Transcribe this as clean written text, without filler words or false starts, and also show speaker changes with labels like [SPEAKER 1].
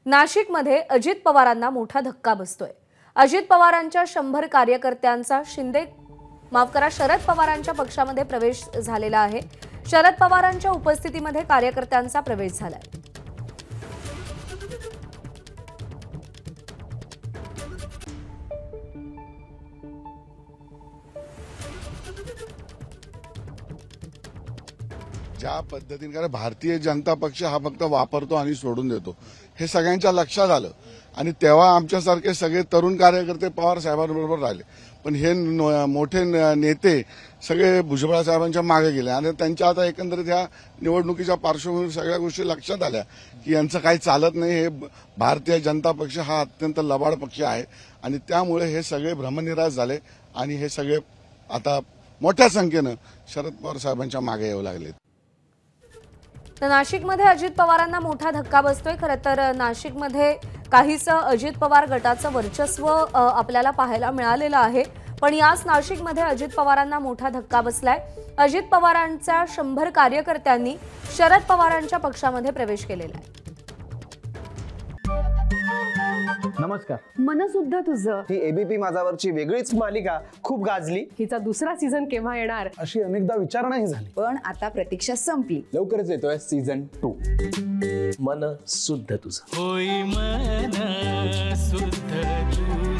[SPEAKER 1] नाशिकमध्ये अजित पवारांना मोठा धक्का बसतोय। अजित पवारांच्या 100 कार्यकर्त्यांचा शरद पवारांच्या पक्षामध्ये प्रवेश झालेला आहे। शरद पवारांच्या उपस्थितीमध्ये कार्यकर्त्यांचा प्रवेश झालाय।
[SPEAKER 2] ज्या पद्धतीने कारण भारतीय जनता पक्ष हा फक्त वापरतो आणि सोडून देतो हे सगळ्यांच्या लक्षात आलं आणि तेव्हा आमच्यासारखे सगळे तरुण कार्यकर्ते पवार साहेबांबरोबर राहिले। पण हे मोठे नेते सगळे भुजबळ साहेबांच्या मागे गेले आणि त्यांच्या आता एकंदरीत ह्या निवडणुकीच्या पार्श्वभूमीवर सगळ्या गोष्टी लक्षात आल्या की यांचं काही चालत नाही। हे भारतीय जनता पक्ष हा अत्यंत लबाड पक्ष आहे आणि त्यामुळे हे सगळे भ्रमनिरास झाले आणि हे सगळे आता मोठ्या संख्येनं शरद पवार साहेबांच्या मागे येऊ लागले।
[SPEAKER 1] तर नाशिकमध्ये अजित पवारांना मोठा धक्का बसतोय। खरं तर नाशिकमध्ये काहीसं अजित पवार गटाचं वर्चस्व आपल्याला पाहायला मिळालेलं आहे, पण याच नाशिकमध्ये अजित पवारांना मोठा धक्का बसलाय। अजित पवारांच्या 100 कार्यकर्त्यांनी शरद पवारांच्या पक्षामध्ये प्रवेश केलेला आहे।
[SPEAKER 3] नमस्कार।
[SPEAKER 4] मन सुद्धा तुझं
[SPEAKER 3] ही एबीपी माझावरची वेगळीच मालिका खूप गाजली।
[SPEAKER 4] हिचा दुसरा सीझन केव्हा येणार
[SPEAKER 3] अशी अनेकदा विचारणाही झाली,
[SPEAKER 4] पण आता प्रतीक्षा संपली।
[SPEAKER 3] लवकरच येतोय सीझन 2।
[SPEAKER 5] मन सुद्धा तुझं
[SPEAKER 6] होई मन सुद्धा तुझं।